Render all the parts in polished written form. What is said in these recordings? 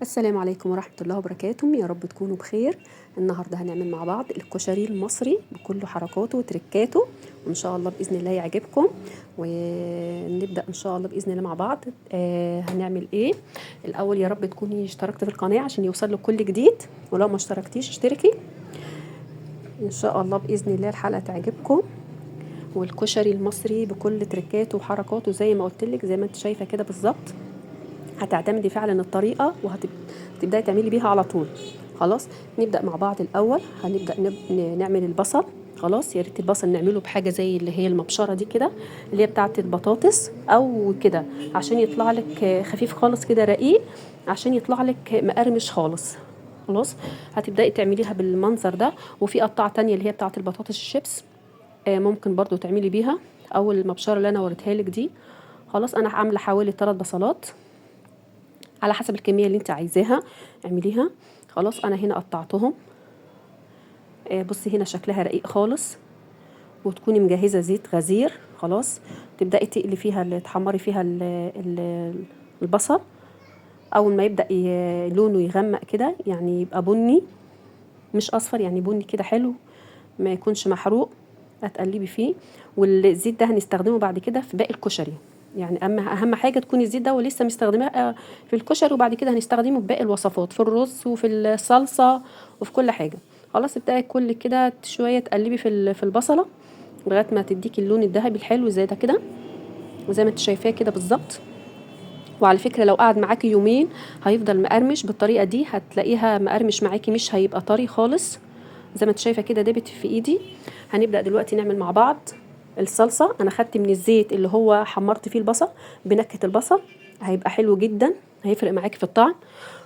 السلام عليكم ورحمة الله وبركاته، يا رب تكونوا بخير. النهاردة هنعمل مع بعض الكشري المصري بكل حركاته وتركاته، وإن شاء الله بإذن الله يعجبكم. ونبدأ إن شاء الله بإذن الله مع بعض. هنعمل إيه الأول؟ يا رب تكوني اشتركت في القناة عشان يوصل لك كل جديد، ولو ما اشتركتيش اشتركي إن شاء الله بإذن الله الحلقة تعجبكم. والكشري المصري بكل تركاته وحركاته زي ما قلت لك، زي ما انت شايفة كده بالظبط. هتعتمدي فعلا الطريقة وهتبدأي تعملي بيها على طول. خلاص نبدأ مع بعض الأول. هنبدأ نعمل البصل. خلاص يا ريت البصل نعمله بحاجة زي اللي هي المبشرة دي كده، اللي هي بتاعة البطاطس أو كده، عشان يطلع لك خفيف خالص كده رقيق، عشان يطلع لك مقرمش خالص. خلاص هتبدأي تعمليها بالمنظر ده. وفي قطعة تانية اللي هي بتاعة البطاطس الشيبس، ممكن برضو تعملي بيها، أو المبشرة اللي أنا وريتها لك دي. خلاص أنا عاملة حوالي 3 بصلات على حسب الكمية اللي انت عايزاها اعمليها. خلاص انا هنا قطعتهم. بصي هنا شكلها رقيق خالص، وتكوني مجهزة زيت غزير. خلاص تبدأي تقلي فيها، تحمري فيها البصل. اول ما يبدأ لونه يغمق كده، يعني يبقى بني مش اصفر، يعني بني كده حلو، ما يكونش محروق، هتقلبي فيه. والزيت ده هنستخدمه بعد كده في باقي الكشري، يعني اهم حاجه تكون الزيت ده ولسه مستخدماه في الكشري، وبعد كده هنستخدمه في باقي الوصفات، في الرز وفي الصلصه وفي كل حاجه. خلاص ابداي كل كده شويه تقلبي في البصله لغايه ما تديكي اللون الذهبي الحلو زي ده كده، وزي ما انت شايفاه كده بالظبط. وعلى فكره لو قعد معاكي يومين هيفضل مقرمش بالطريقه دي، هتلاقيها مقرمش معاكي، مش هيبقى طري خالص. زي ما انت شايفه كده دبت في ايدي. هنبدا دلوقتي نعمل مع بعض الصلصه. انا خدت من الزيت اللي هو حمرت فيه البصل بنكهه البصل، هيبقى حلو جدا، هيفرق معاكي في الطعم.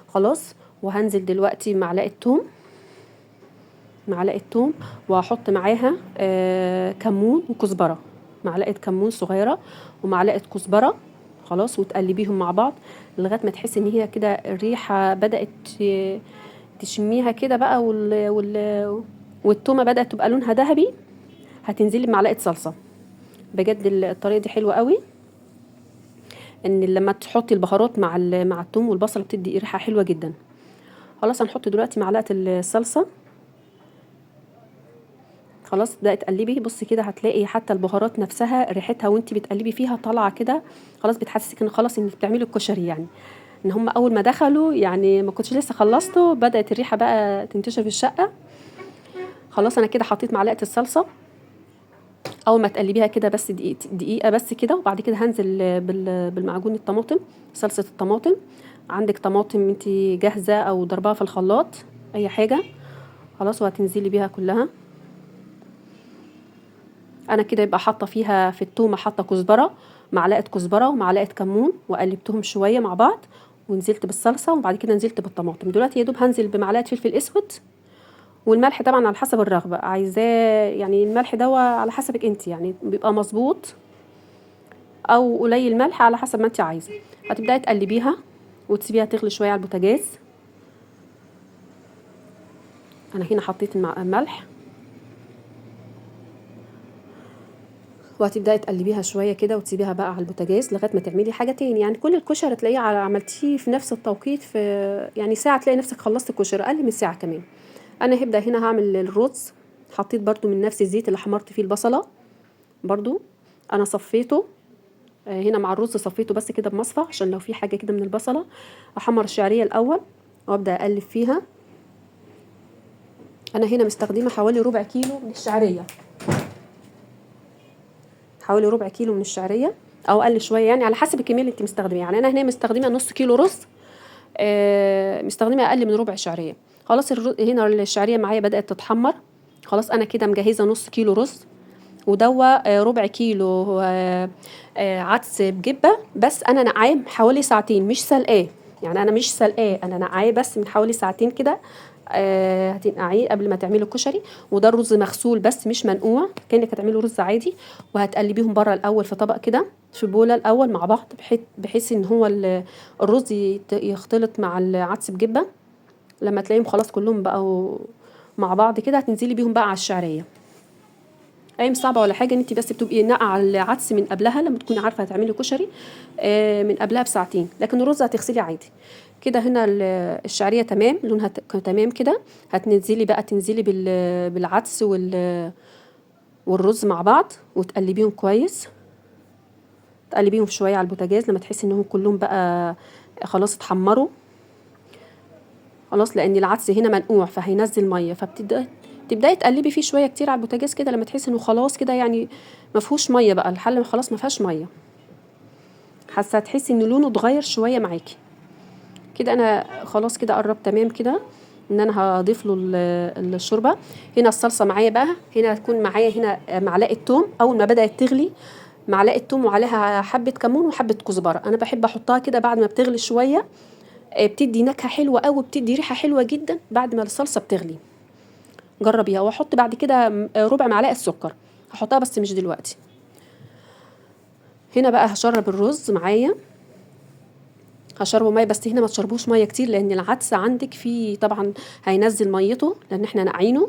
خلاص وهنزل دلوقتي معلقه توم، معلقه توم، وهحط معاها كمون وكزبره، معلقه كمون صغيره ومعلقه كزبره. خلاص وتقلبيهم مع بعض لغايه ما تحسي ان هي كده الريحه بدات تشميها كده بقى، والتومه بدات تبقى لونها ذهبي. هتنزلي بمعلقه صلصه. بجد الطريقه دي حلوه قوي، ان لما تحطي البهارات مع الثوم والبصل بتدي ريحه حلوه جدا. خلاص هنحط دلوقتي معلقه الصلصه. خلاص بدأت تقلبي، بصي كده هتلاقي حتى البهارات نفسها ريحتها وانت بتقلبي فيها طالعه كده. خلاص بتحسسك ان خلاص انك بتعملي الكشري، يعني ان هم اول ما دخلوا، يعني ما كنتش لسه خلصته بدأت الريحه بقى تنتشر في الشقه. خلاص انا كده حطيت معلقه الصلصه. اول ما تقلبيها كده بس دقيقه بس كده، وبعد كده هنزل بالمعجون الطماطم، صلصه الطماطم. عندك طماطم انت جاهزه او ضربها في الخلاط، اي حاجه. خلاص وهتنزلي بيها كلها. انا كده يبقى حاطه فيها في التومه، حاطه كزبره، معلقه كزبره ومعلقه كمون، وقلبتهم شويه مع بعض، ونزلت بالصلصه، وبعد كده نزلت بالطماطم. دلوقتي يا دوب هنزل بمعلقه فلفل اسود، والملح طبعا على حسب الرغبه عايزاه، يعني الملح ده على حسبك انت، يعني بيبقى مظبوط او قليل ملح على حسب ما انت عايزه. هتبداي تقلبيها وتسيبيها تغلي شويه على البوتاجاز. انا هنا حطيت الملح، وهتبداي تقلبيها شويه كده وتسيبيها بقى على البوتاجاز لغايه ما تعملي حاجه تاني. يعني كل الكشري تلاقيه عملتيه في نفس التوقيت، في يعني ساعه تلاقي نفسك خلصت الكشري، اقل من ساعه كمان. انا هبدا هنا هعمل الرز. حطيت برضو من نفس الزيت اللي حمرت فيه البصله، برضو انا صفيته. هنا مع الرز صفيته بس كده بمصفى، عشان لو في حاجه كده من البصله. احمر الشعريه الاول وابدا اقلب فيها. انا هنا مستخدمه حوالي ربع كيلو من الشعريه، حوالي ربع كيلو من الشعريه او اقل شويه، يعني على حسب الكميه اللي انت مستخدمه. يعني انا هنا مستخدمه نص كيلو رز، مستخدمه اقل من ربع شعريه. خلاص هنا الشعريه معايا بدات تتحمر. خلاص انا كده مجهزه نص كيلو رز، ودوا ربع كيلو عدس بجبه، بس انا نقعاه حوالي ساعتين مش سلقاه. يعني انا مش سلقاه، انا نقعاه بس من حوالي ساعتين كده. هتنقعيه قبل ما تعملي الكشري. وده الرز مغسول بس مش منقوع، كانك هتعملي رز عادي. وهتقلبيهم بره الاول في طبق كده، في بوله الاول مع بعض، بحيث ان هو الرز يختلط مع العدس بجبه. لما تلاقيهم خلاص كلهم بقوا مع بعض كده، هتنزلي بيهم بقى على الشعريه. اي مش صعبه ولا حاجه، ان انت بس بتبقي ناقعه العدس من قبلها لما تكوني عارفه هتعملي كشري من قبلها بساعتين. لكن الرز هتغسلي عادي كده. هنا الشعريه تمام، لونها تمام كده. هتنزلي بقى، تنزلي بالعدس والرز مع بعض، وتقلبيهم كويس. تقلبيهم شويه على البوتاجاز لما تحسي انهم كلهم بقى خلاص اتحمروا خلاص، لان العدس هنا منقوع فهينزل ميه، تبداي تقلبي فيه شويه كتير على البوتاجاز كده لما تحسي انه خلاص كده يعني ما فيهوش ميه بقى، الحله خلاص ما فيهاش ميه، حاسه هتحسي ان لونه اتغير شويه معاكي كده. انا خلاص كده قرب تمام كده ان انا هضيف له الشوربه. هنا الصلصه معايا بقى، هنا هتكون معايا هنا معلقه توم. اول ما بدات تغلي معلقه توم وعليها حبه كمون وحبه كزبره. انا بحب احطها كده بعد ما بتغلي شويه، بتدي نكهه حلوه قوي، بتدي ريحه حلوه جدا بعد ما الصلصه بتغلي. جربيها. واحط بعد كده ربع معلقه سكر، هحطها بس مش دلوقتي. هنا بقى هشرب الرز معايا، هشربه ميه، بس هنا ما تشربوش ميه كتير لان العدس عندك فيه طبعا هينزل ميته لان احنا ناقعينه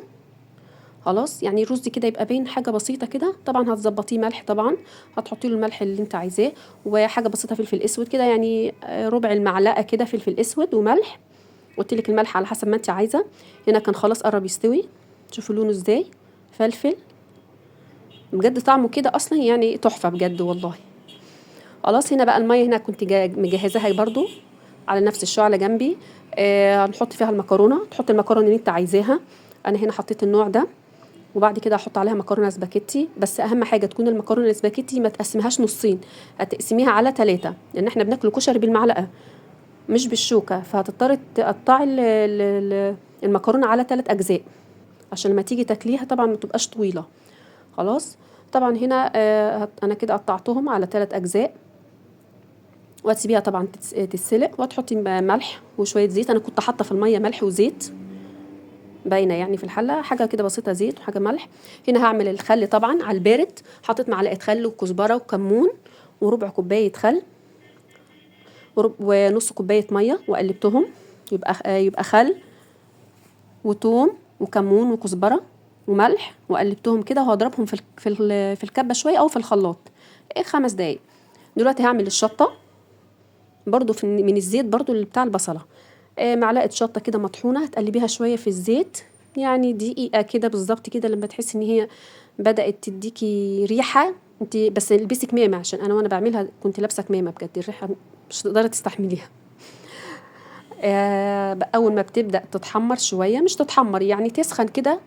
خلاص. يعني الرز كده يبقى باين حاجه بسيطه كده. طبعا هتظبطيه ملح، طبعا هتحطي له الملح اللي انت عايزاه، وحاجه بسيطه فلفل اسود كده، يعني ربع المعلقه كده فلفل اسود وملح. قلت لك الملح على حسب ما انت عايزه. هنا كان خلاص قرب يستوي، شوفوا لونه ازاي، فلفل بجد طعمه كده اصلا يعني تحفه بجد والله. خلاص هنا بقى الميه هنا كنت مجهزاها برضو على نفس الشعله جنبي. هنحط فيها المكرونه، تحط المكرونه اللي انت عايزاها. انا هنا حطيت النوع ده، وبعد كده هحط عليها مكرونه سباكيتي. بس اهم حاجه تكون المكرونه السباكيتي ما تقسميهاش نصين، هتقسميها على 3، لان احنا بناكل كشري بالمعلقه مش بالشوكه، فهتضطري تقطعي المكرونه على 3 اجزاء عشان لما تيجي تاكليها طبعا ما تبقاش طويله خلاص. طبعا هنا انا كده قطعتهم على 3 اجزاء، وهتسيبيها طبعا تتسلق، وتحطي ملح وشويه زيت. انا كنت حاطه في الميه ملح وزيت باينه يعني في الحله، حاجه كده بسيطه، زيت وحاجه ملح. هنا هعمل الخل طبعا على البارد، حطيت معلقه خل وكزبره وكمون وربع كوبايه خل ونص كوبايه ميه، وقلبتهم. يبقى خل وتوم وكمون وكزبره وملح، وقلبتهم كده، وهضربهم في الكبه شويه او في الخلاط 5 دقايق. دلوقتي هعمل الشطه برضو من الزيت برضو اللي بتاع البصله. معلقه شطه كده مطحونه، هتقلبيها شويه في الزيت يعني دقيقه كده بالظبط كده، لما تحسي ان هي بدات تديكي ريحه. انت بس البسي كمامه، عشان انا وانا بعملها كنت لابسه كمامه بجد، الريحه مش تقدري تستحمليها. اول ما بتبدا تتحمر شويه، مش تتحمر يعني تسخن كده،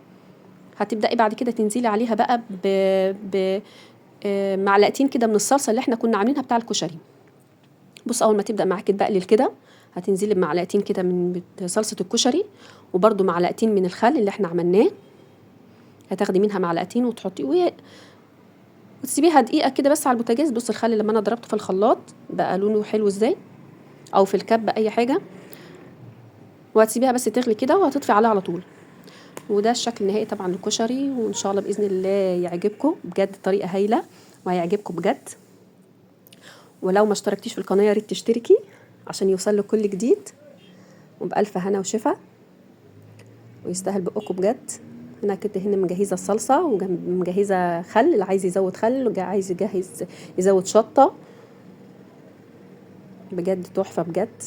هتبداي بعد كده تنزلي عليها بقى ب معلقتين كده من الصلصه اللي احنا كنا عاملينها بتاع الكشري. بص اول ما تبدا معاكي تبقلل كده، هتنزلي بمعلقتين كده من صلصه الكشري، وبرده معلقتين من الخل اللي احنا عملناه، هتاخدي منها معلقتين وتحطي وتسيبيها دقيقه كده بس على البوتاجاز. بص الخل لما انا ضربته في الخلاط بقى لونه حلو ازاي، او في الكبه اي حاجه، وهتسيبيها بس تغلي كده، وهتطفي عليها على طول. وده الشكل النهائي طبعا للكشري، وان شاء الله باذن الله يعجبكم بجد، طريقه هايله وهيعجبكم بجد. ولو ما اشتركتيش في القناه يا ريت تشتركي عشان يوصلك كل جديد، وبألف هنا وشفا، ويستاهل بقكم بجد. انا كنت هنا مجهزه الصلصه ومجهزه خل، اللي عايز يزود خل، اللي عايز يزود شطه، بجد تحفه بجد.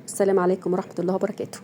السلام عليكم ورحمه الله وبركاته.